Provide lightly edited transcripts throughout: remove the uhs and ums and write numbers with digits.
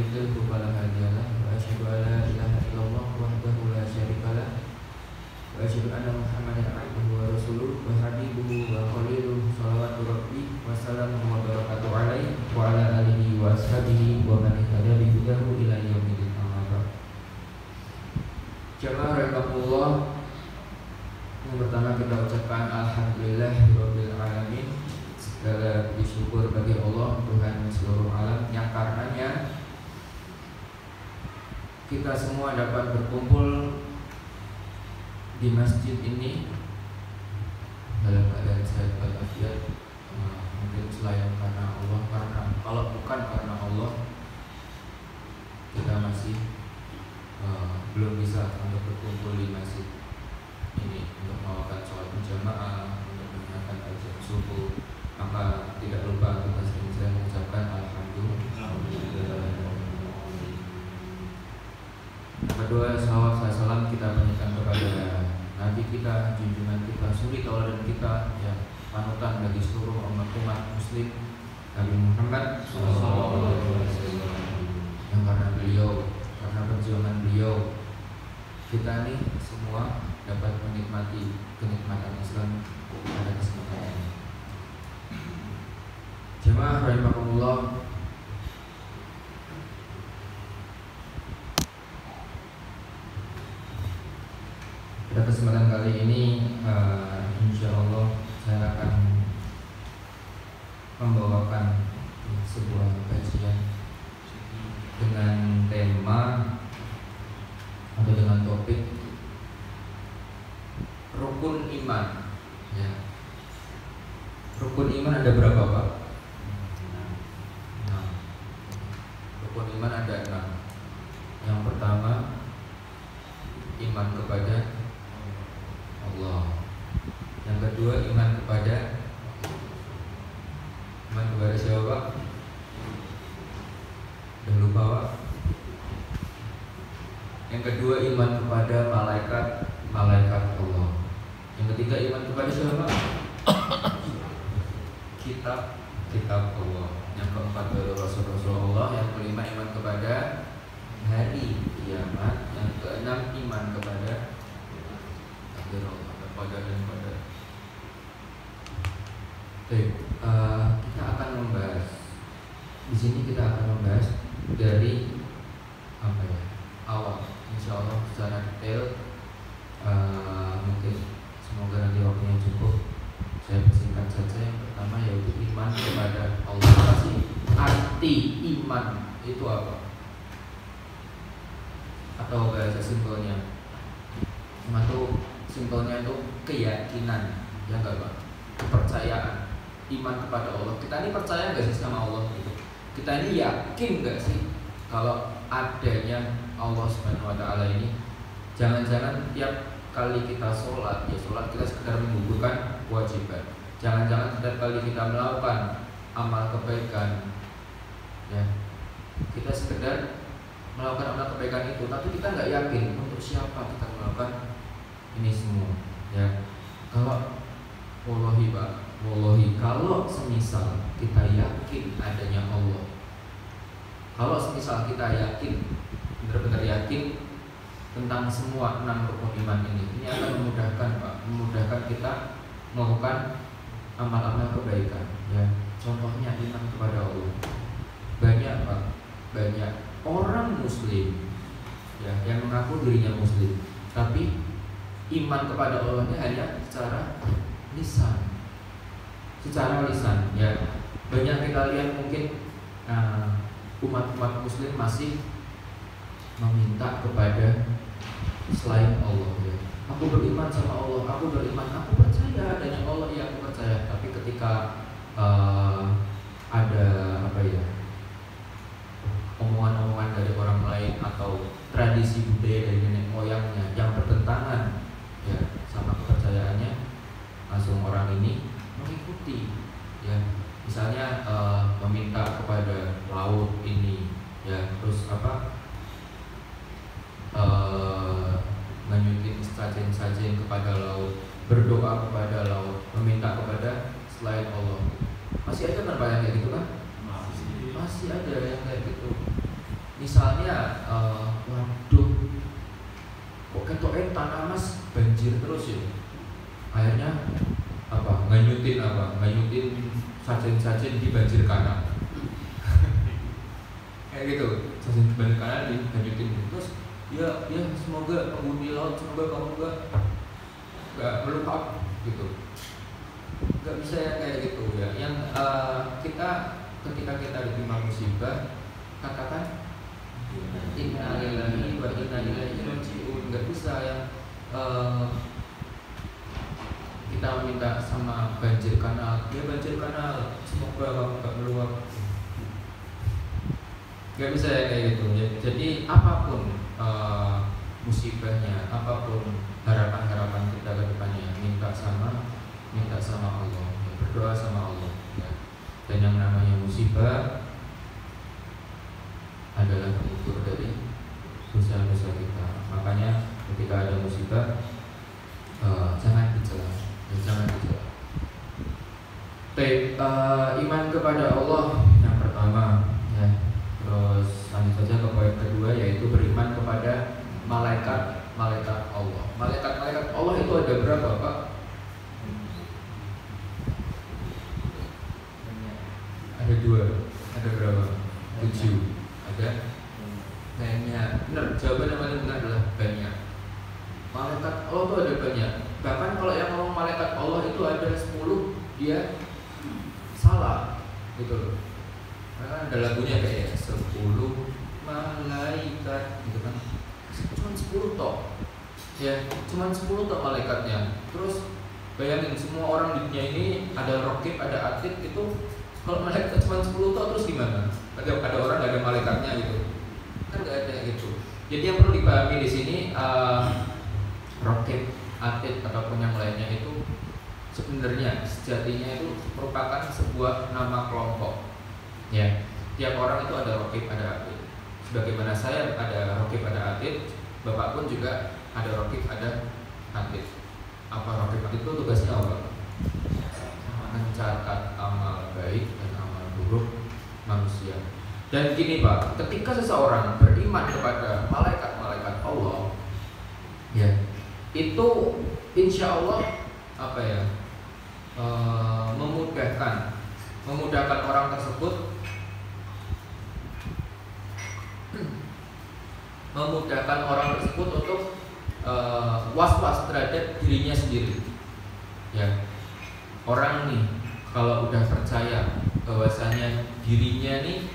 يضلله فلا هادي له وأشهد أن لا إله إلا الله وحده لا شريك له وأشهد أن محمدا عبده ورسوله وحبيبه وخليله صلوات ربي وسلامه وبركاته عليه وعلى آله وأصحابه ومن اهتدى بهداه إلى يوم الدين. Amma ba'd. Jamaah rahimakumullah, yang pertama kita ucapkan alhamdulillahirabbil alamin. Segala puji syukur bagi Allah, Tuhan seluruh alam, yang karenanya kita semua dapat berkumpul di masjid ini dalam keadaan sehat walafiat. Mungkin selain karena Allah, karena kalau bukan karena Allah kita masih belum bisa untuk berkumpul di masjid ini untuk melakukan sholat berjamaah, untuk mendengarkan kajian subuh. Maka tidak lupa kita sering-sering mengucapkan alhamdulillah. Kedua, salawat salam kita berikan kepada Nabi kita, junjungan kita, suri tauladan kita, ya, panutan bagi seluruh umat muslim, Nabi Muhammad SAW. Yang karena beliau, karena perjuangan beliau, kita nih semua dapat menikmati kenikmatan Islam pada kesempatan ini. Jemaah rahimakumullah, pada kesempatan kali ini insya Allah saya akan membawakan sebuah kajian dengan tema atau dengan topik rukun iman. Ya. Rukun iman ada berapa, Pak? Rukun iman ada 6. Yang pertama, iman kepada Allah. Yang kedua, iman kepada siapa, Pak? Udah lupa, Pak? Yang kedua, iman kepada malaikat Allah. Yang ketiga, iman kepada siapa? Kitab Allah. Yang keempat, Rasul Allah. Yang kelima, iman kepada hari kiamat. Yang keenam, iman kepada takdir Allah, kepada dan pada. Kita akan membahas di sini. Kita akan membahas dari awal, insya Allah secara detail. Mungkin semoga nanti waktunya cukup. Saya persingkat saja. Yang pertama yaitu iman kepada Allah. Pasti arti iman itu apa? Atau bahasa simpelnya, iman itu simpelnya itu keyakinan, ya enggak, Pak? Kepercayaan. Iman kepada Allah. Kita ini percaya nggak sih sama Allah gitu? Kita ini yakin nggak sih kalau adanya Allah Subhanahu Wa Taala ini? Jangan-jangan tiap kali kita sholat, ya sholat kita sekedar menggugurkan kewajiban. Jangan-jangan setiap kali kita melakukan amal kebaikan, ya kita sekedar melakukan amal kebaikan itu, tapi kita nggak yakin untuk siapa kita melakukan ini semua. Ya, kalau wallahi, Pak, wallahi, kalau semisal kita yakin adanya Allah, kalau semisal kita yakin, benar-benar yakin tentang semua 6 rukun iman ini akan memudahkan, Pak, memudahkan kita melakukan amal-amal kebaikan. Ya, contohnya iman kepada Allah. Banyak, Pak, banyak orang Muslim, ya, yang mengaku dirinya Muslim, tapi iman kepada Allahnya hanya secara lisan. Secara lisan, ya. Banyak kita lihat mungkin umat-umat Muslim masih meminta kepada selain Allah, ya. Aku beriman sama Allah, aku beriman, aku percaya adanya Allah, ya aku percaya. Tapi ketika ada omongan-omongan dari orang lain atau tradisi budaya dari nenek moyangnya yang bertentangan, ya, sama kepercayaannya, langsung orang ini mengikuti, ya. Misalnya meminta kepada laut ini, ya, terus menyuting sajen-sajen kepada laut, berdoa kepada laut, meminta kepada selain Allah. Masih ada kan Pak yang kayak gitu kan? Masih ada yang kayak gitu. Misalnya waduh kok ketoknya tanah mas banjir terus ya, akhirnya nganyutin sajen-sajen di banjir kanal kayak gitu, sajen di banjir kanal dihanyutin terus ya semoga penghuni laut, semoga kamu nggak meluap gitu. Nggak bisa ya kayak gitu ya. Yang kita ketika kita ditimpa musibah katakan innalillahi wa inna ilaihi raji'un. Nggak bisa yang kita minta sama banjir kanal, ya banjir kanal semoga kamu nggak meluap. Nggak bisa ya kayak gitu ya. Jadi apapun musibahnya, apapun harapan-harapan kita ke depannya, minta sama Allah, ya, berdoa sama Allah ya. Dan yang namanya musibah adalah pengukur dari dosa-dosa kita. Makanya ketika ada musibah jangan dicela, jangan dicela. Baik, iman kepada Allah yang pertama ya. Terus lanjut saja ke poin kedua, yaitu beriman kepada malaikat Allah. Malaikat Allah itu ada berapa, Pak? Ada 2. Ada berapa? 7. Ada banyak. Benar, jawaban yang paling benar adalah banyak. Malaikat Allah itu ada banyak. Bahkan kalau yang ngomong malaikat Allah itu ada 10, dia salah gitu loh. Karena ada lagunya kayak 10 malaikat gitu kan. Cuma 10 toh. Ya, cuma 10 toh malaikatnya. Terus bayangin semua orang di dunia ini ada rokib, ada atid itu. Kalau malaikat cuma 10 toh terus gimana? Ada orang nggak ada malaikatnya gitu. Kan nggak ada gitu. Jadi yang perlu dipahami di sini rokib, atid ataupun yang lainnya itu sebenarnya sejatinya itu merupakan sebuah nama kelompok. Ya, tiap orang itu ada rokib, ada atid. Sebagaimana saya ada rokib, ada atid, Bapak pun juga ada rokib, ada atid. Apa rokib atid itu tugasnya apa? Mencatat amal baik dan amal buruk manusia. Dan gini Pak, ketika seseorang beriman kepada malaikat-malaikat Allah, ya, itu insya Allah memudahkan orang tersebut, untuk was-was terhadap dirinya sendiri. Ya, orang nih kalau udah percaya bahwasanya dirinya nih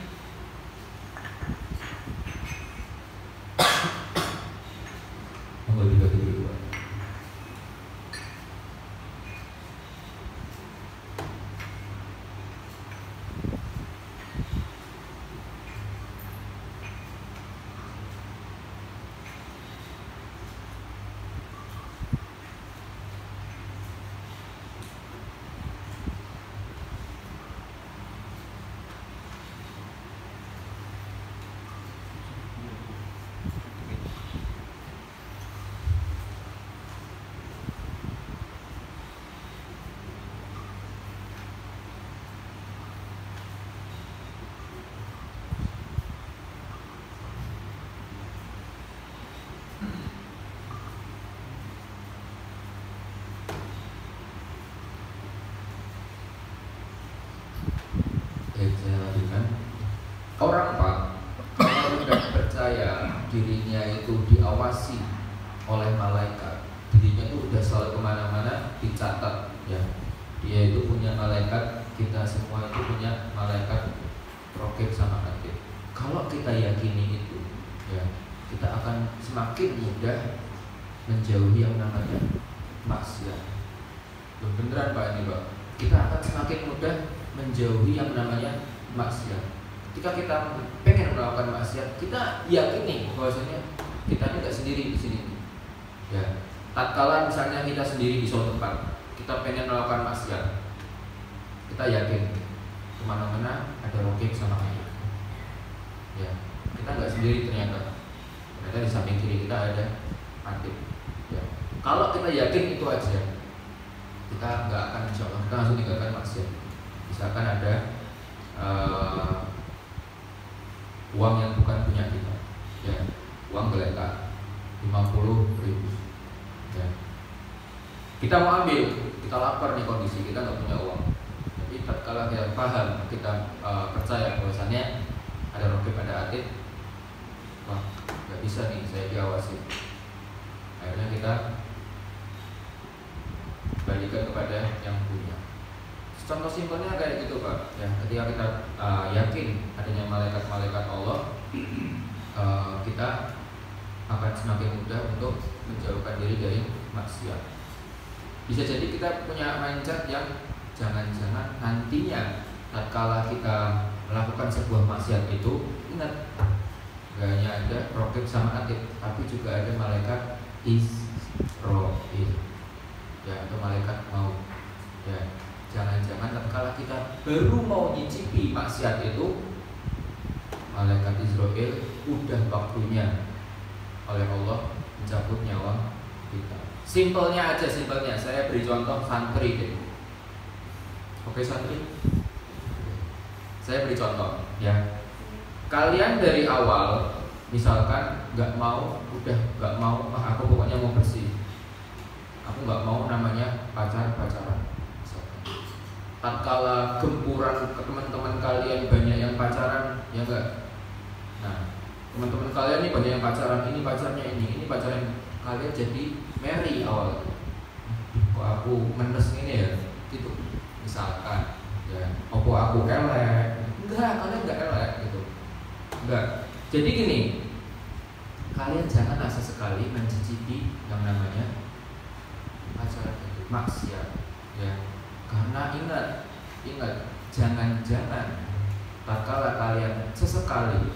saya lanjutkan. Orang Pak, kalau sudah percaya dirinya itu diawasi oleh malaikat, dirinya itu udah selalu kemana-mana dicatat ya. Dia itu punya malaikat, kita semua itu punya malaikat rokib sama atid. Kalau kita yakini itu ya, kita akan semakin mudah menjauhi yang namanya maksiat. Beneran Pak ini Pak, kita akan semakin mudah menjauhi yang namanya maksiat. Ketika kita pengen melakukan maksiat, kita yakini bahwasanya kita tidak sendiri di sini. Ya, tatkala misalnya kita sendiri di suatu tempat, kita pengen melakukan maksiat, kita yakin kemana-mana ada rokib sama ayat. Ya, kita nggak sendiri ternyata di samping kiri kita ada atid. Ya, kalau kita yakin itu aja, kita nggak akan insyaallah kita langsung tinggalkan maksiat. Misalkan ada uang yang bukan punya kita, ya, uang geletak 50.000, ya. Kita mau ambil, kita lapar nih kondisi, kita nggak punya uang. Tapi tatkala kita paham, kita percaya bahwasannya ada Raqib, ada Atid, wah nggak bisa nih saya diawasi. Akhirnya kita balikan kepada yang punya. Contoh simpelnya kayak gitu Pak. Ya, ketika kita yakin adanya malaikat-malaikat Allah, kita akan semakin mudah untuk menjauhkan diri dari maksiat. Bisa jadi kita punya mindset yang jangan-jangan nantinya tatkala kita melakukan sebuah maksiat itu, ingat, gak hanya ada Raqib sama Atid, tapi juga ada malaikat Israil, ya, atau malaikat maut. Ya, jangan-jangan tatkala kita baru mau nyicipi maksiat itu, malaikat Israil udah waktunya oleh Allah mencabut nyawa kita. Simpelnya aja, simpelnya. Saya beri contoh santri deh. Oke santri, saya beri contoh ya. Kalian dari awal misalkan nggak mau, udah nggak mau, aku pokoknya mau bersih, aku nggak mau namanya pacaran. Tatkala gempuran ke teman-teman kalian banyak yang pacaran, ya enggak? Nah, teman-teman kalian ini banyak yang pacaran, ini pacarnya ini pacaran, kalian jadi marry awal. Kok aku menes ini ya, gitu. Misalkan, ya, kok aku elek? Enggak, kalian enggak elek gitu. Enggak. Jadi gini, kalian jangan asa sekali mencicipi yang namanya pacaran itu, maksiat, ya. Karena ingat, jangan-jangan tatkala kalian sesekali,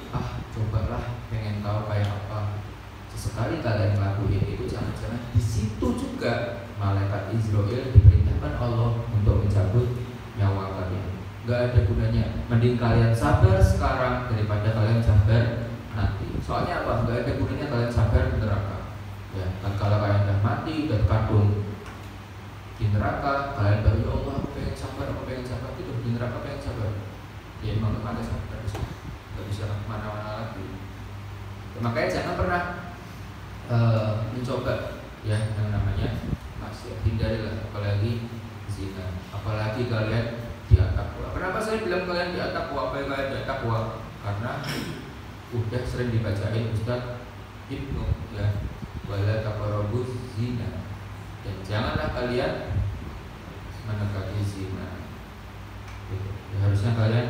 cobalah pengen tahu kayak apa, sesekali kalian lakuin itu, jangan-jangan di situ juga malaikat Israil diperintahkan Allah untuk mencabut nyawa kalian. Gak ada gunanya. Mending kalian sabar sekarang daripada kalian sabar nanti. Soalnya apa? Gak ada gunanya kalian sabar di neraka. Ya, tatkala kalian udah mati, udah terkandung di neraka, kalian baru, ya Allah, aku pengen sabar, itu di neraka pengen sabar. Ya emang ada sabar, gak bisa kemana-mana lagi. Ya, makanya jangan pernah mencoba ya yang namanya maksiat, hindarilah, apalagi zina, apalagi kalian di at-taqwa. Kenapa saya bilang kalian di at-taqwa? Apa yang kalian di at-taqwa? Karena udah sering dibacain Ustaz Ibnu ya, wala taqrabuz zina, dan janganlah kalian mendekati zina. Ya, harusnya kalian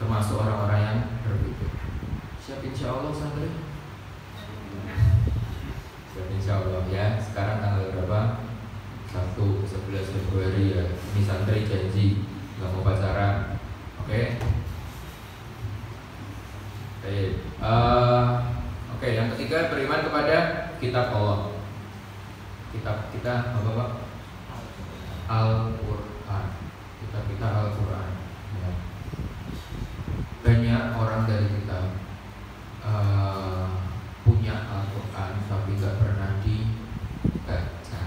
termasuk orang-orang yang berpikir. Siap insyaallah santri. Siap insyaallah ya. Sekarang tanggal berapa? 11 Februari ya. Ini santri janji nggak mau pacaran. Oke. Oke, yang ketiga beriman kepada kitab Allah. Kitab kita apa Pak? Al-Quran. Kitab kita Al-Quran ya. Banyak orang dari kita punya Al-Quran tapi nggak pernah dibaca.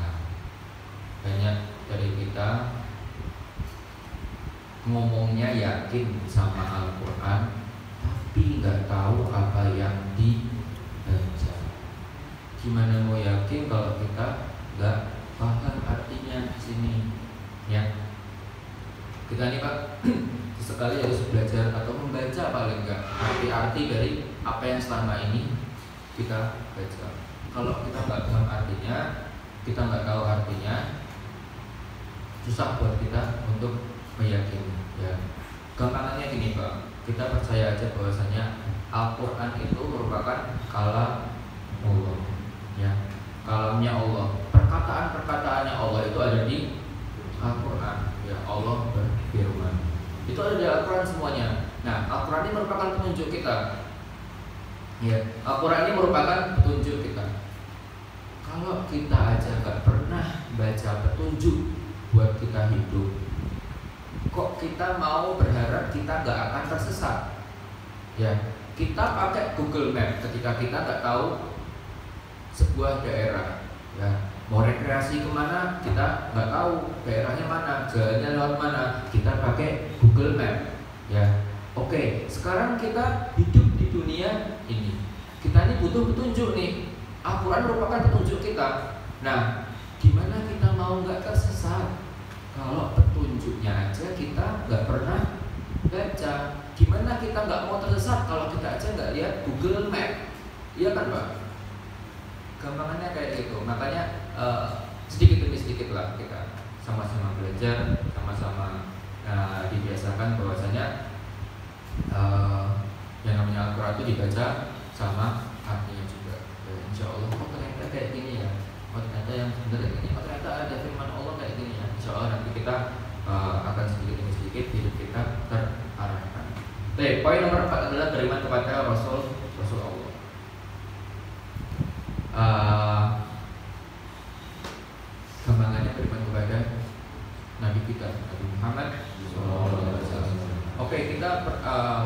Banyak dari kita ngomongnya yakin sama Al-Quran tapi nggak tahu apa yang dibaca. Gimana mau yakin kalau kita nggak paham artinya di sini ya? Kita ini Pak sekali harus belajar atau membaca paling enggak arti-arti dari apa yang selama ini kita baca. Kalau kita nggak paham artinya, kita nggak tahu artinya, susah buat kita untuk meyakini ya. Gampangannya gini Pak, kita percaya aja bahwasanya Al-Quran itu merupakan kalam Allah ya, kalamnya Allah, perkataan-perkataannya Allah itu ada di Al-Quran ya. Allah berfirman, itu ada di Al-Quran semuanya. Nah, Al-Quran ini merupakan petunjuk kita ya. Al-Quran ini merupakan petunjuk kita. Kalau kita aja gak pernah baca petunjuk buat kita hidup, kok kita mau berharap kita gak akan tersesat ya? Kita pakai Google Map ketika kita gak tahu sebuah daerah ya, mau rekreasi kemana kita nggak tahu daerahnya mana, jalannya lewat mana, kita pakai Google Map ya. Oke, sekarang kita hidup di dunia ini. Kita ini butuh petunjuk nih. Al-Quran merupakan petunjuk kita. Nah, gimana kita mau nggak tersesat kalau petunjuknya aja kita nggak pernah baca? Gimana kita nggak mau tersesat kalau kita aja nggak lihat Google Map? Iya kan Pak? Gampangannya kayak gitu. Makanya sedikit demi sedikit lah kita sama-sama belajar, sama-sama dibiasakan bahwasanya yang namanya Al-Quran itu dibaca sama artinya juga. Ya, insya Allah, oh ternyata kayak gini ya. Oh ternyata yang benar kayak gini. Oh ternyata ada firman Allah kayak gini ya. Insya Allah nanti kita akan sedikit demi sedikit hidup kita terarahkan. Baik, poin nomor 4 adalah beriman kepada Rasul Allah. Gampangannya beriman kepada Nabi kita, Nabi Muhammad SAW. Oke, kita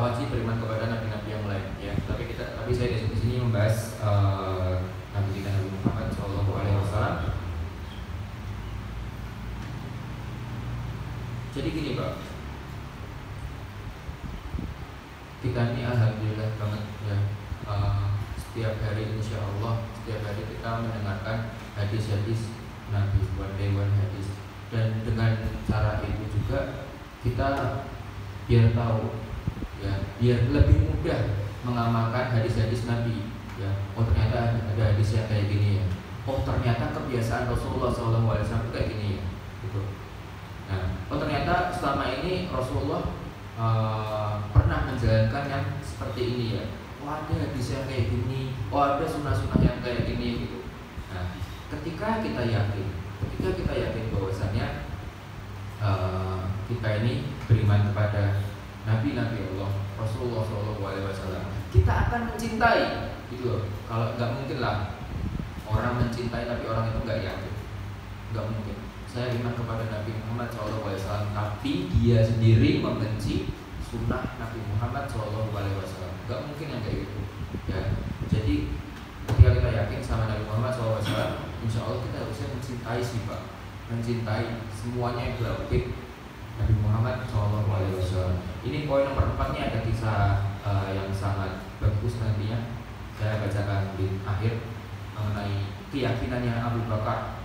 wajib beriman kepada nabi-nabi yang lain, ya. Tapi saya di sini membahas Nabi kita Nabi Muhammad SAW. Jadi gini Pak, kita ini alhamdulillah banget ya. Setiap hari insya Allah, setiap hari kita mendengarkan hadis-hadis Nabi, one hadis. Dan dengan cara itu juga kita biar tahu ya, biar lebih mudah mengamalkan hadis-hadis Nabi ya. Oh ternyata ada hadis yang kayak gini ya. Oh ternyata kebiasaan Rasulullah SAW kayak gini ya, gitu. Nah, oh ternyata selama ini Rasulullah pernah menjalankan yang seperti ini ya. Oh ada hadis yang kayak gini, oh ada sunnah-sunnah yang kayak gini gitu. Nah, ketika kita yakin bahwasannya kita ini beriman kepada Nabi-Nabi Allah, Rasulullah SAW, kita akan mencintai, gitu loh. Kalau nggak mungkin lah orang mencintai tapi orang itu nggak yakin, nggak mungkin. Saya iman kepada Nabi Muhammad SAW, tapi dia sendiri membenci sunnah Nabi Muhammad SAW, nggak mungkin yang kayak gitu. Ya, jadi ketika kita yakin sama Nabi Muhammad SAW, insya Allah kita harusnya mencintai sih Pak, mencintai semuanya yang berarti Nabi Muhammad SAW. Ini poin nomor 4 nya ada kisah yang sangat bagus nantinya saya bacakan di akhir mengenai keyakinannya Abu Bakar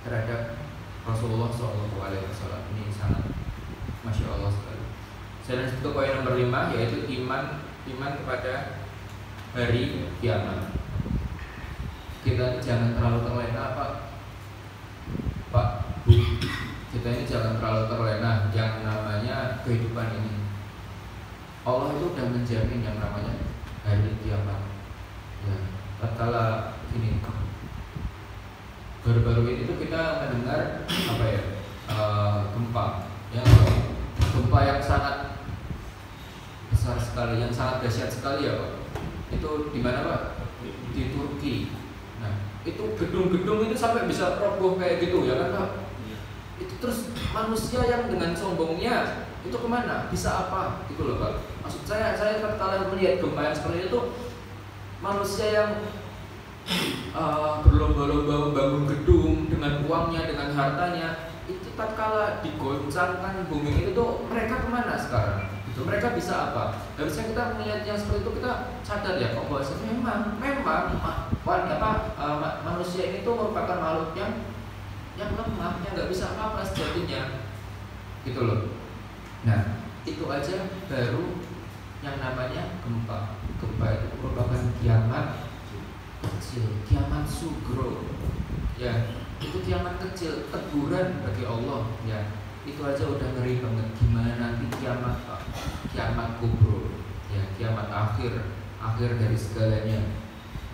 terhadap Rasulullah SAW. Ini sangat Masya Allah sekali. Saya lanjut ke poin nomor 5, yaitu iman kepada hari kiamat. Kita jangan terlalu terlena Pak Bu. Kita ini jangan terlalu terlena yang namanya kehidupan ini. Allah itu sudah menjamin yang namanya hari kiamat. Ya, tatkala ini baru-baru ini tuh kita mendengar gempa, ya, gempa yang sangat besar sekali, yang sangat dahsyat sekali ya Pak. Itu di mana Pak? Di Turki. Nah, itu gedung-gedung itu sampai bisa roboh kayak gitu ya kan Pak? Itu terus manusia yang dengan sombongnya itu kemana? Bisa apa? Gitu loh Pak. Maksud saya kalau melihat gempa yang seperti itu, manusia yang berlomba-lomba membangun gedung dengan uangnya, dengan hartanya, itu tatkala digoncangkan bumi itu tuh mereka kemana sekarang? Itu mereka bisa apa? Harusnya kita melihat yang seperti itu, kita sadar ya, kok bahwasanya memang manusia ini tuh merupakan makhluk yang lemah, yang nggak bisa apa-apa sejatinya, gitu loh. Nah, itu aja baru yang namanya gempa. Gempa itu merupakan kiamat kecil, kiamat sugro, ya, itu kiamat kecil, teguran bagi Allah, ya. Itu aja udah ngeri banget. Gimana nanti kiamat Pak? Kiamat kubro, ya, kiamat akhir dari segalanya.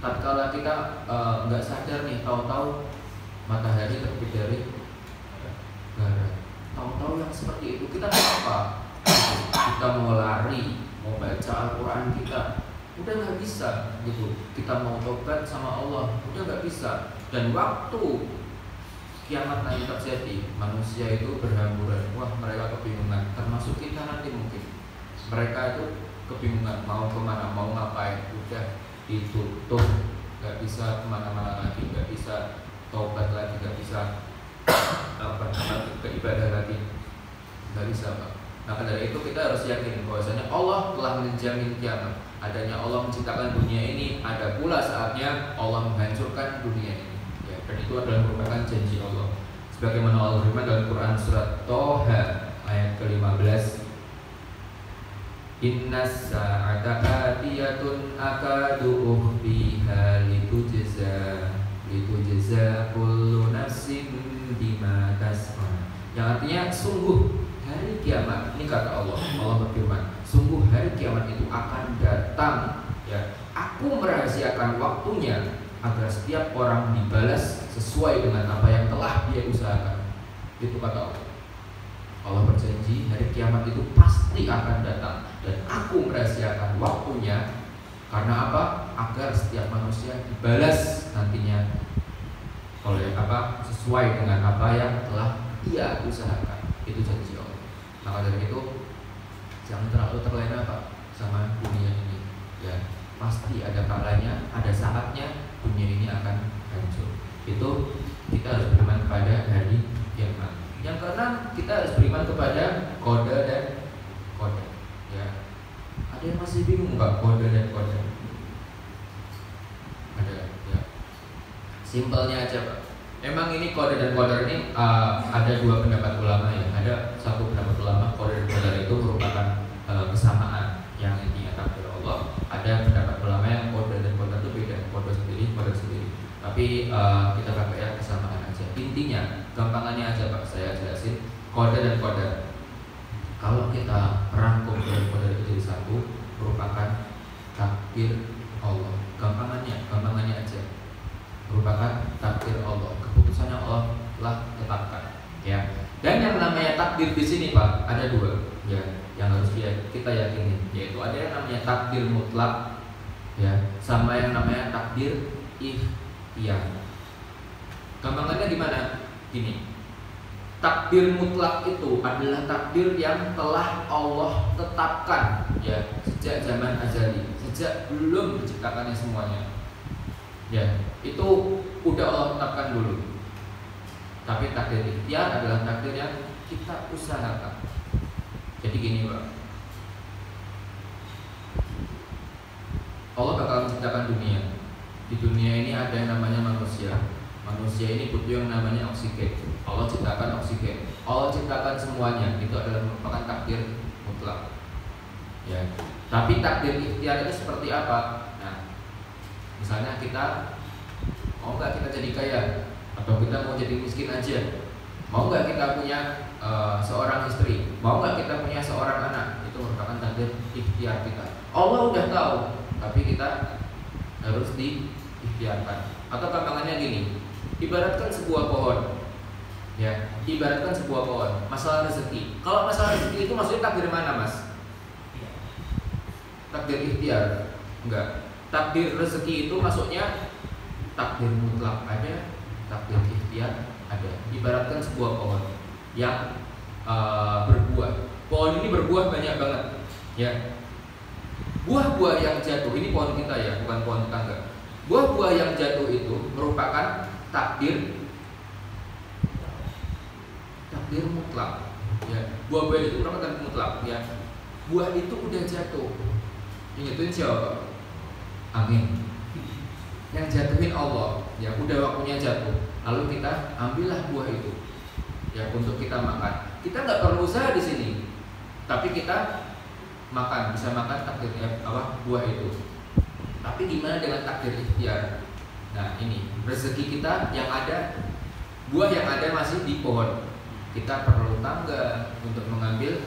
Tatkala kita nggak sadar nih, tahu-tahu matahari terbit dari barat, tahu-tahu yang seperti itu, kita mau apa? Kita mau lari, mau baca Al-Quran kita udah nggak bisa, gitu. Kita mau tobat sama Allah udah nggak bisa. Dan waktu kiamat nanti terjadi, manusia itu berhamburan. Wah, mereka kebingungan, termasuk kita nanti mungkin. Mereka itu kebingungan mau kemana, mau ngapain. Udah ditutup, nggak bisa kemana-mana lagi, nggak bisa taubat lagi, nggak bisa beribadah lagi, nggak bisa Pak. Maka dari itu kita harus yakin bahwasanya Allah telah menjamin kiamat. Adanya Allah menciptakan dunia ini, ada pula saatnya Allah menghancurkan dunia ini. Ya, dan itu adalah merupakan janji Allah. Sebagaimana Allah berfirman dalam Quran surat Toha ayat ke-15, Inna sa'ata atiyatun akadu ukhfiha litujza kullu nafsin bima tas'a. Yang artinya sungguh hari kiamat, ini kata Allah. Allah berfirman, sungguh hari kiamat itu akan datang. Ya, aku merahasiakan waktunya agar setiap orang dibalas sesuai dengan apa yang telah dia usahakan. Itu kata Allah. Allah berjanji hari kiamat itu pasti akan datang, dan aku merahasiakan waktunya karena apa? Agar setiap manusia dibalas nantinya oleh apa? Sesuai dengan apa yang telah ia usahakan. Itu janji Allah. Maka dari itu jangan terlalu terlena Pak sama dunia ini. Ya, pasti ada kalanya, ada saatnya dunia ini akan hancur. Itu kita harus beriman kepada hari kiamat. Yang keenam, kita harus beriman kepada qada dan qadar. Ya. Ada yang masih bingung Pak qada dan qadar? Ada, ya. Simpelnya aja Pak. Memang ini qada dan qadar ini ada dua pendapat ulama ya. Ada satu pendapat ulama qada dan qadar itu merupakan kesamaan, yang ini takdir Allah. Ada pendapat ulama yang qada dan qadar itu beda, qada sendiri, qadar sendiri. Tapi kita pakai yang kesamaan aja. Intinya, gampangannya aja Pak, saya jelasin qada dan qadar. Kalau kita rangkum qada dan qadar itu jadi satu, merupakan takdir Allah. Gampangannya aja. Merupakan takdir Allah, keputusannya Allah telah tetapkan. Ya. Dan yang namanya takdir di sini Pak ada dua, ya, yang harus kita yakini, yaitu ada yang namanya takdir mutlak, ya, sama yang namanya takdir ikhtiyar. Gampangannya gimana? Gini, takdir mutlak itu adalah takdir yang telah Allah tetapkan, ya, sejak zaman azali, sejak belum diciptakannya semuanya. Ya, itu udah Allah tetapkan dulu. Tapi takdir ikhtiar adalah takdir yang kita usahakan. Jadi gini Pak, Allah bakal menciptakan dunia. Di dunia ini ada yang namanya manusia. Manusia ini butuh yang namanya oksigen. Allah ciptakan oksigen. Allah ciptakan semuanya. Itu adalah merupakan takdir mutlak. Ya. Tapi takdir ikhtiar itu seperti apa? Nah, misalnya kita mau nggak kita jadi kaya, atau kita mau jadi miskin aja, mau nggak kita punya seorang istri, mau nggak kita punya seorang anak, itu merupakan takdir ikhtiar kita. Allah udah tahu, tapi kita harus diikhtiarkan. Atau gampangannya gini, ibaratkan sebuah pohon, ya, ibaratkan sebuah pohon, masalah rezeki. Kalau masalah rezeki itu maksudnya takdir mana Mas? Takdir ikhtiar? Enggak. Takdir rezeki itu maksudnya takdir mutlak ada, takdir ikhtiar ada. Ibaratkan sebuah pohon yang berbuah. Pohon ini berbuah banyak banget, ya. Buah-buah yang jatuh, ini pohon kita ya, bukan pohon tetangga. Buah-buah yang jatuh itu merupakan takdir mutlak, ya. Buah-buah itu merupakan takdir mutlak, ya. Buah itu udah jatuh, yang jatuhin siapa? Angin. Yang jatuhin Allah, ya, udah waktunya jatuh. Lalu kita ambillah buah itu, ya, untuk kita makan. Kita nggak perlu usaha di sini, tapi kita makan, bisa makan takdirnya buah itu. Tapi gimana dengan takdir ikhtiar? Nah, ini rezeki kita yang ada, buah yang ada masih di pohon. Kita perlu tangga untuk mengambil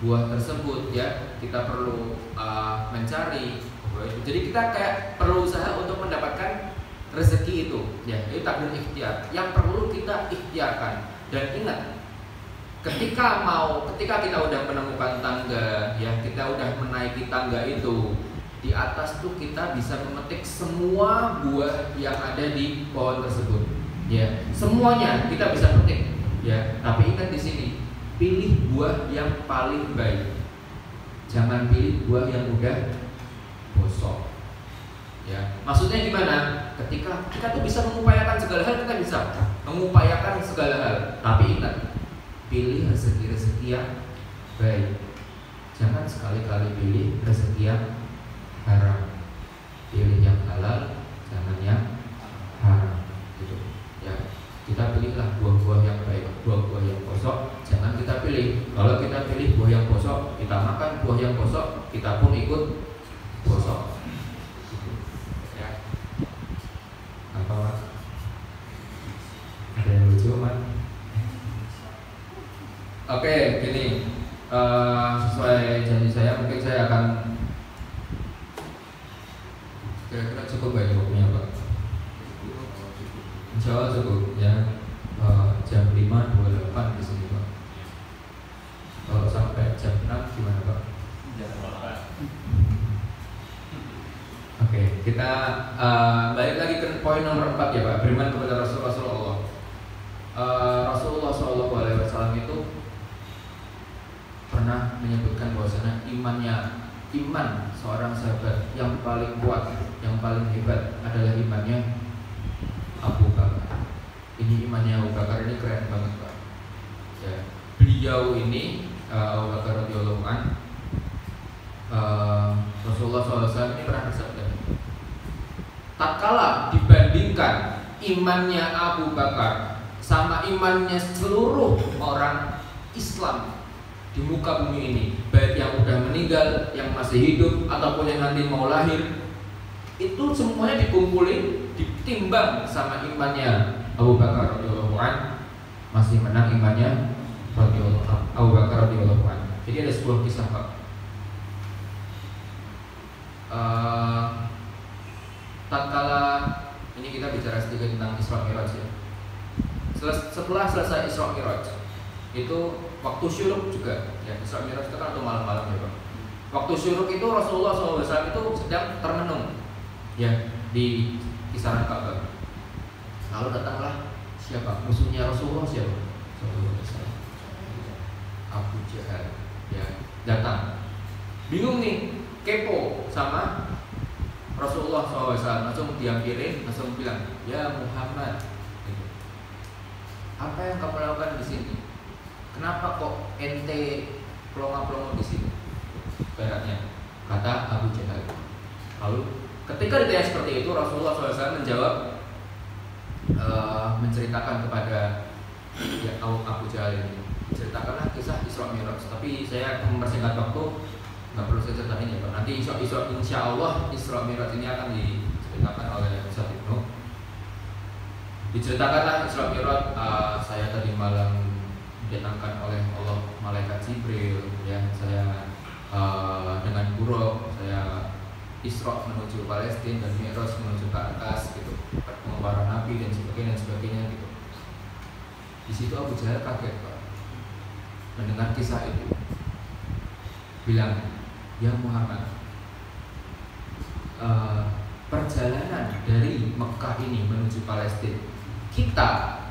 buah tersebut, ya. Kita perlu mencari buah itu. Jadi kita kayak perlu usaha untuk mendapatkan rezeki itu, ya. Itu takdir ikhtiar yang perlu kita ikhtiarkan. Dan ingat, ketika kita udah menemukan tangga, ya, kita udah menaiki tangga itu, di atas tuh kita bisa memetik semua buah yang ada di pohon tersebut, ya, semuanya kita bisa petik, ya. Tapi ingat di sini, pilih buah yang paling baik, jangan pilih buah yang udah bosok, ya. Maksudnya gimana? Ketika kita tuh bisa mengupayakan segala hal, kita bisa mengupayakan segala hal, tapi ingat, pilih rezeki-rezeki yang baik. Jangan sekali-kali pilih rezeki yang haram. Pilih yang halal, jangan yang haram. Gitu. Ya, kita pilihlah buah-buah yang baik, buah-buah yang bosok. Jangan kita pilih. Kalau kita pilih buah yang bosok, kita makan buah yang bosok, kita pun ikut bosok. Gitu. Ya. Apa mas? Ada yang lucu mas? Oke, gini. Sesuai janji saya, mungkin saya akan kira-kira cukup gak jawabnya Pak? Insya Allah cukup ya. Jam 5.28 di sini Pak. Kalau sampai jam 6 gimana Pak? Oke, kita balik lagi ke poin nomor 4 ya Pak. Beriman kepada Rasulullah. Rasulullah SAW itu pernah menyebutkan bahwasanya iman seorang sahabat yang paling kuat, yang paling hebat adalah imannya Abu Bakar. Ini imannya Abu Bakar ini keren banget Pak. Ya, beliau ini Abu Bakar radhiyallahu anhu, Rasulullah SAW ini pernah bersabda, tatkala dibandingkan imannya Abu Bakar sama imannya seluruh orang Islam di muka bumi ini, baik yang udah meninggal, yang masih hidup, ataupun yang nanti mau lahir, itu semuanya dikumpulin, ditimbang sama imannya Abu Bakar radhiyallahu anhu, masih menang imannya Abu Bakar radhiyallahu anhu. Jadi ada sebuah kisah Pak. Tatkala ini kita bicara sedikit tentang Isra Mi'raj ya. Setelah selesai Isra Mi'raj, itu waktu syuruk juga ya, Isra Mi'raj itu kan atau malam-malam ya Pak. Waktu syuruk itu Rasulullah SAW itu sedang termenung ya di kisaran Ka'bah. Lalu datanglah siapa? Musuhnya Rasulullah siapa? Abu Jahal ya, datang. Bingung nih, kepo sama Rasulullah SAW, langsung diambilin, langsung bilang, ya Muhammad, apa yang kamu lakukan di sini? Kenapa kok ente pelongo-pelongo di sini? Baratnya, kata Abu Jahal. Lalu ketika ditanya seperti itu, Rasulullah SAW menjawab, menceritakan kepada ya, Abu Jahal ini, ceritakanlah kisah Isra Mi'raj. Tapi saya mempersingkat waktu, nggak perlu saya ceritain ya Pak. Nanti insya Allah Isra Mi'raj ini akan diceritakan oleh Ustaz Ibnu. Diceritakanlah Isra Mi'raj, saya tadi malam didatangkan oleh Allah malaikat Jibril ya, saya dengan buruk saya Isra menuju Palestina dan Mi'raj menuju ke atas gitu, pengeluaran Nabi dan sebagainya gitu. Di situ Abu Jahal kaget Pak mendengar kisah itu, bilang, ya Muhammad, perjalanan dari Mekah ini menuju Palestina kita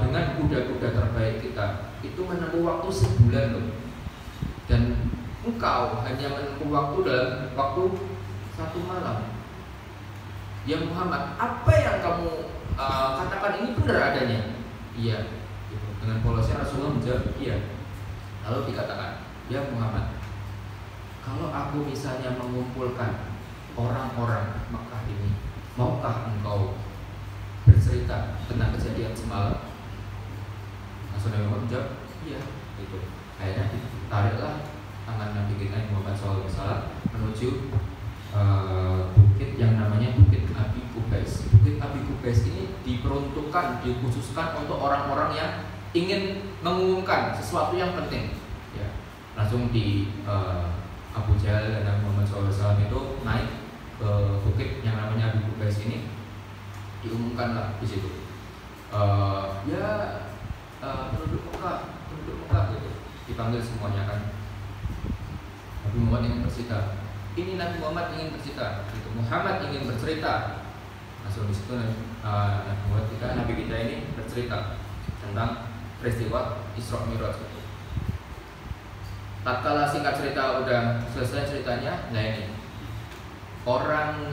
dengan kuda-kuda terbaik kita itu menempuh waktu sebulan loh, dan engkau hanya menempuh waktu dalam waktu 1 malam. Ya Muhammad, apa yang kamu katakan ini benar adanya? Iya. Gitu. Dengan polosnya Rasulullah menjawab, iya. Lalu dikatakan, ya Muhammad, kalau aku misalnya mengumpulkan orang-orang Mekah ini, maukah engkau bercerita tentang kejadian semalam? Rasulullah menjawab, iya. Gitu. Akhirnya ditariklah tangan Nabi kita Muhammad SAW menuju bukit yang namanya Bukit Abi Kubais. Bukit Abi Kubais ini diperuntukkan, dikhususkan untuk orang-orang yang ingin mengumumkan sesuatu yang penting. Ya, langsung di Abu Jahal dan Muhammad SAW itu naik ke bukit yang namanya Abi Kubais ini, diumumkanlah di situ. Penduduk Mekah gitu, dipanggil semuanya kan. Nabi Muhammad ingin bercerita. Ini Nabi Muhammad ingin bercerita. Gitu. Muhammad ingin bercerita. Langsung di situ Nabi kita ini bercerita tentang peristiwa Isra Mi'raj itu. Tatkala singkat cerita udah selesai ceritanya, nah ini orang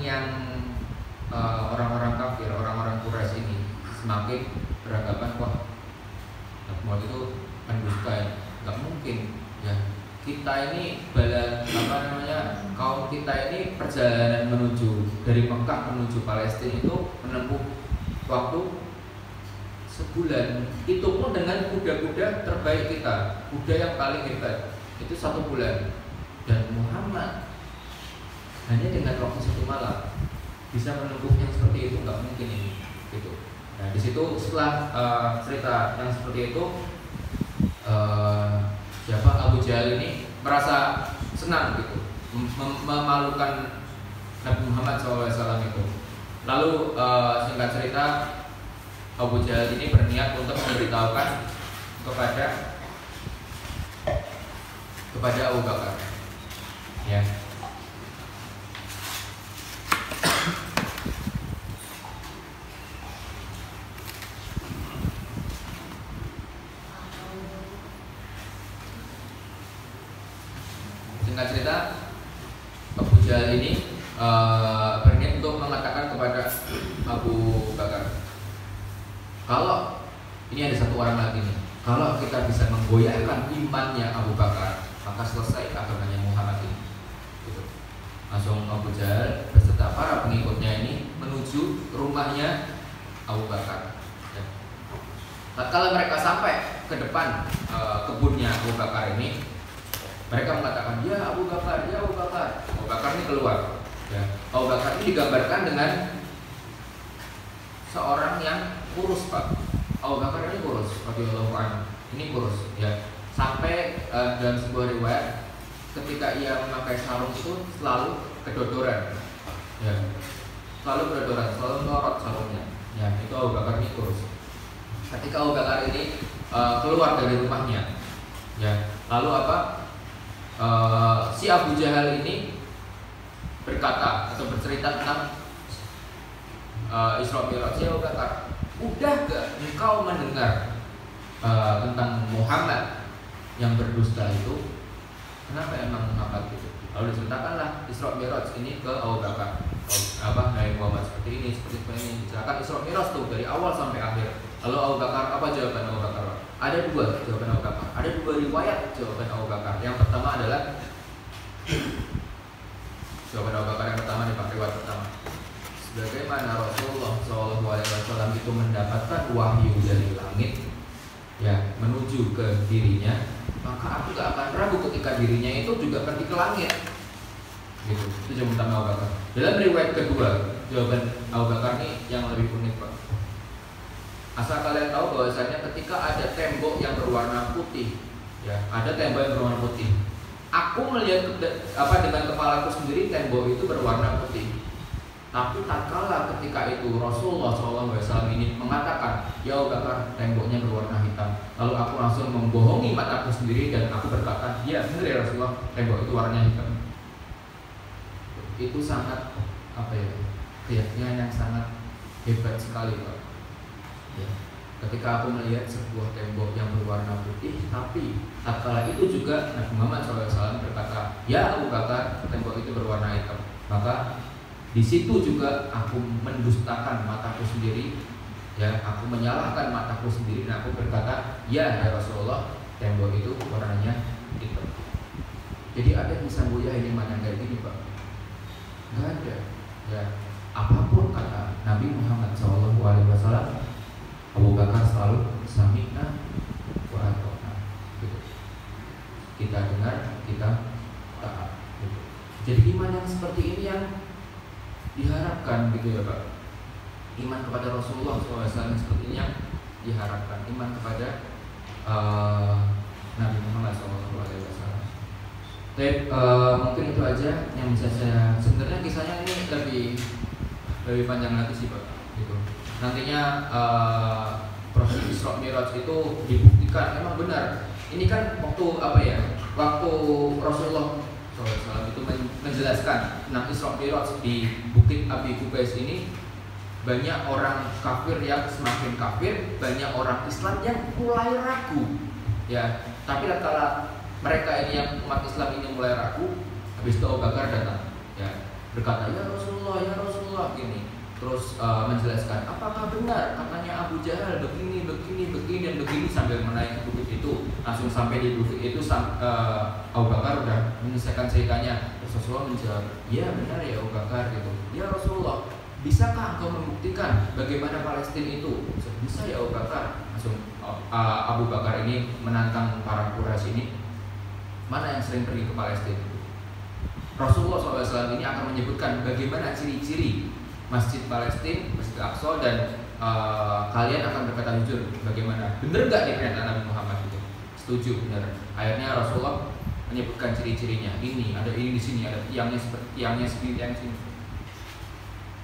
orang-orang kafir, orang-orang Quraisy ini semakin beranggapan, wah Nabi Muhammad itu pendusta ya. nggak mungkin ya. Kita ini kaum kita ini perjalanan menuju dari Mekah menuju Palestina itu menempuh waktu sebulan. Itu pun dengan kuda-kuda terbaik kita, kuda yang paling hebat itu 1 bulan. Dan Muhammad hanya dengan waktu 1 malam bisa menempuh yang seperti itu, nggak mungkin ini gitu. Nah di situ setelah cerita yang seperti itu, Abu Jahal ini merasa senang gitu, memalukan Nabi Muhammad SAW itu. Lalu singkat cerita, Abu Jahal ini berniat untuk memberitahukan kepada Abu Bakar, ya. Singkat cerita, Abu Jahal ini berniat untuk mengatakan kepada Abu Bakar, kalau ini ada 1 orang lagi nih, kalau kita bisa menggoyahkan imannya Abu Bakar, maka selesai agamanya Muhammad ini. Gitu. Langsung Abu Jahal beserta para pengikutnya ini menuju rumahnya Abu Bakar. Ya. Kalau mereka sampai ke depan kebunnya Abu Bakar ini, mereka mengatakan, ya Abu Bakar, ya Abu Bakar. Abu Bakar ini keluar. Ya. Abu Bakar ini digambarkan dengan seorang yang kurus, Pak. Abu Bakar ini kurus, radhiyallahu anhu. Ini kurus, ya. Sampai dalam sebuah riwayat, ketika ia memakai sarung itu selalu kedodoran, ya. Selalu kedodoran, selalu melorot sarungnya. Ya, itu Abu Bakar ini kurus. Ketika Abu Bakar ini keluar dari rumahnya, ya. Lalu apa? Si Abu Jahal ini berkata atau bercerita tentang Isra Mi'raj. Ya Abu Bakar, udah gak engkau mendengar tentang Muhammad yang berdusta itu? Kenapa emang Muhammad itu? Lalu diceritakanlah Isra Mi'raj ini ke Abu Bakar. Nabi Muhammad seperti ini, seperti ini. Diceritakan Isra Mi'raj tuh dari awal sampai akhir. Lalu Abu Bakar, apa jawaban Abu Bakar? Ada 2 jawaban Abu Bakar. Ada 2 riwayat jawaban Abu Bakar. Yang pertama adalah jawaban Abu Bakar yang pertama nih, Pak, riwayat pertama. Sebagaimana Rasulullah SAW itu mendapatkan wahyu dari langit, ya, menuju ke dirinya, maka aku gak akan ragu ketika dirinya itu juga pergi ke langit. Gitu. Itu jawaban pertama Abu Bakar. Dalam riwayat kedua, jawaban Abu Bakar ini yang lebih unik, Pak. Asal kalian tahu bahwasanya ketika ada tembok yang berwarna putih, ya, ada tembok yang berwarna putih. Aku melihat dengan kepalaku sendiri tembok itu berwarna putih. Tapi tatkala ketika itu Rasulullah SAW ini mengatakan, ya Abu Bakar, temboknya berwarna hitam. Lalu aku langsung membohongi mataku sendiri dan aku berkata, ya benar ya Rasulullah, tembok itu warnanya hitam. Itu sangat keyakinan yang sangat hebat sekali, Pak. Ya. Ketika aku melihat sebuah tembok yang berwarna putih, tapi tatkala itu juga Nabi Muhammad SAW berkata, ya Abu Bakar, tembok itu berwarna hitam. Maka di situ juga aku mendustakan mataku sendiri, ya, aku menyalahkan mataku sendiri dan aku berkata, ya Rasulullah, tembok itu warnanya hitam. Jadi ada yang bisa goyahin iman yang kayak gini, Pak? Nggak ada. Ya, apapun kata Nabi Muhammad SAW, Abu Bakar selalu sami'na wa ata'na, gitu. Kita dengar, kita taat, gitu. Jadi iman yang seperti ini yang diharapkan, gitu ya Pak. Iman kepada Rasulullah SAW seperti ini yang diharapkan. Iman kepada Nabi Muhammad SAW. Tapi mungkin itu aja yang bisa saya. Sebenarnya kisahnya ini lebih panjang lagi sih, Pak, gitu. Nantinya proses Isra Mi'raj itu dibuktikan memang benar. Ini kan waktu Rasulullah SAW itu menjelaskan tentang Isra Mi'raj di Bukit Abi Qubais ini, banyak orang kafir yang semakin kafir, banyak orang Islam yang mulai ragu. Ya, tapi tatkala mereka ini yang umat Islam ini mulai ragu, habis itu Abu Bakar datang, ya, berkata, ya Rasulullah gini. Terus menjelaskan apakah benar katanya Abu Jahal begini dan begini sambil menaiki bukit itu. Langsung sampai di bukit itu Abu Bakar udah menyelesaikan ceritanya. Rasulullah menjawab, iya benar ya Abu Bakar gitu. Ya Rasulullah, bisakah engkau membuktikan bagaimana Palestina itu? Bisa ya Abu Bakar. Langsung Abu Bakar ini menantang para Quraisy ini, mana yang sering pergi ke Palestina? Rasulullah SAW ini akan menyebutkan bagaimana ciri-ciri Masjid Palestina, Masjid Aqsa, dan kalian akan berkata jujur bagaimana. Bener gak nih perintah Nabi Muhammad itu? Setuju, benar. Akhirnya Rasulullah menyebutkan ciri-cirinya. Ini, ada ini di sini, ada tiangnya seperti tiangnya sini, tiang sini.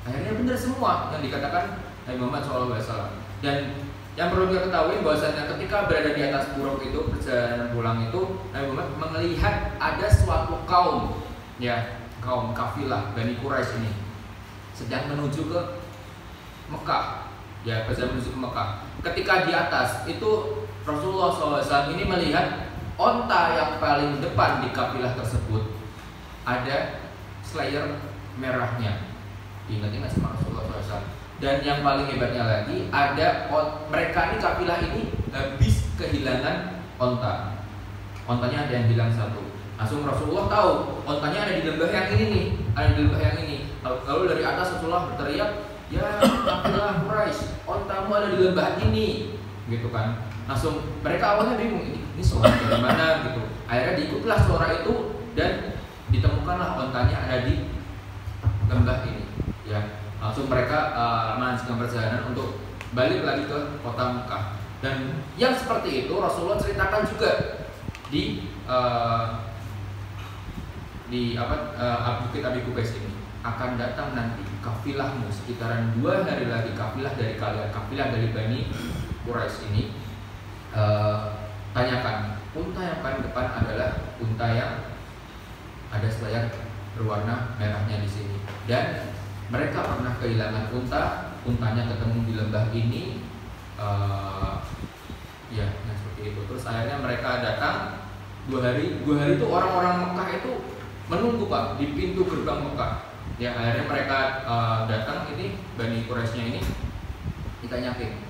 Akhirnya benar semua yang dikatakan Nabi Muhammad SAW. Dan yang perlu kita ketahui bahwasanya ketika berada di atas buruk itu, perjalanan pulang itu, Nabi Muhammad melihat ada suatu kaum, ya kaum kafilah Bani Quraisy ini sedang menuju ke Mekah, ya sedang menuju ke Mekah. Ketika di atas itu Rasulullah SAW ini melihat onta yang paling depan di kafilah tersebut ada slayer merahnya. Ingat-ingat sama Rasulullah SAW. Dan yang paling hebatnya lagi ada mereka ini kafilah ini habis kehilangan onta. Ontanya ada yang hilang satu. Langsung Rasulullah tahu ontanya ada di lembah yang ini nih, ada di lembah yang ini. Lalu dari atas Rasulullah berteriak, ya kafilah Quraisy, ontamu ada di lembah ini, gitu kan. Langsung mereka awalnya bingung, ini suara dari mana gitu. Akhirnya diikutlah suara itu dan ditemukanlah ontanya ada di lembah ini, ya. Langsung mereka melanjutkan perjalanan untuk balik lagi ke kota Mekah. Dan yang seperti itu Rasulullah ceritakan juga di Bukit Abi Qubais ini. Akan datang nanti kafilahmu sekitaran 2 hari lagi, kafilah dari kalian, kafilah dari Bani Quraisy ini. Tanyakan, unta yang paling depan adalah unta yang ada selayar berwarna merahnya di sini. Dan mereka pernah kehilangan untanya ketemu di lembah ini, ya, yang seperti itu. Terus akhirnya mereka datang 2 hari itu orang-orang Mekah itu menunggu Pak di pintu gerbang Mekah. Ya akhirnya mereka datang ini Bani Quraisynya ini ditanyakin,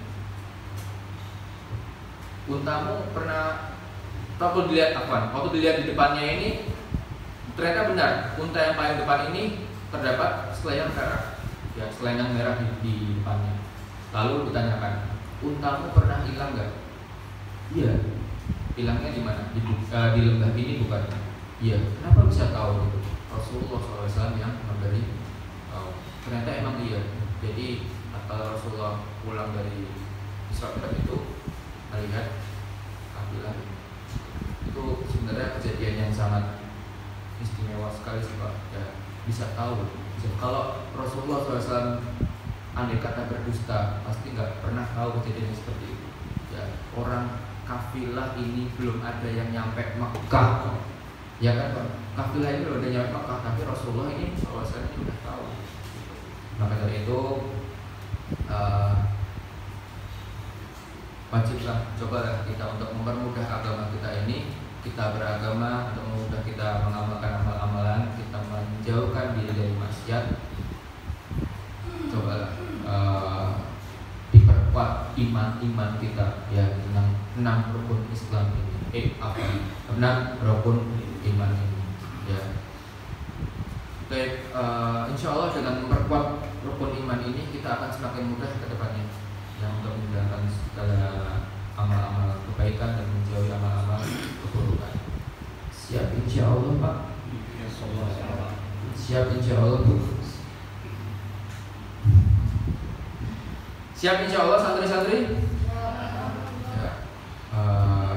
untamu pernah waktu dilihat di depannya ini ternyata benar unta yang paling depan ini terdapat selendang merah, ya selendang merah di depannya. Lalu ditanyakan, untamu pernah hilang nggak? Iya. Hilangnya di mana? Di lembah ini bukan? Iya. Kenapa bisa tahu gitu? Rasulullah SAW yang memberi tahu. Ternyata emang iya. Jadi kalau Rasulullah pulang dari Isra Mi'raj itu melihat kafilah itu sebenarnya kejadian yang sangat istimewa sekali sih Pak. Ya, bisa tahu. Kalau Rasulullah SAW andai kata berdusta, pasti nggak pernah tahu kejadian seperti itu. Ya, orang kafilah ini belum ada yang nyampe Mekah, ya kan Pak? Kafilah ini belum ada nyampe Mekah, tapi Rasulullah ini SAW ini udah tahu. Maka dari itu wajiblah cobalah kita untuk mempermudah agama kita ini. Kita beragama untuk memudahkan kita mengamalkan amal-amalan, kita menjauhkan diri dari maksiat. Cobalah diperkuat iman kita ya tentang 6 rukun Islam ini. 6 rukun iman ini ya. Baik, insya Allah dengan memperkuat rukun iman ini kita akan semakin mudah ke depannya yang untuk menjalankan segala amal-amal kebaikan dan menjauhi amal-amal keburukan. Siap insya Allah Pak. Siap insya Allah Bu. Siap insya Allah santri-santri. Ya.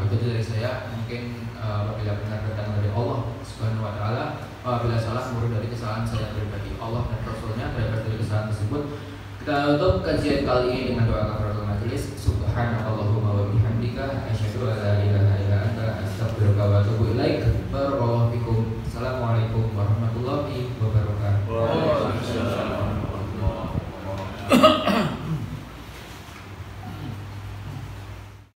Itu dari saya. Mungkin apabila benar datang dari Allah Subhanahu Wa Taala, apabila salah murni dari kesalahan saya pribadi. Allah dan Rasulnya bebas dari kesalahan tersebut. Kita tutup kajian kali ini dengan doa kafaratul majelis. Subhanallahumma wa bihamdika asyhadu an la ilaha illa anta astaghfiruka wa atubu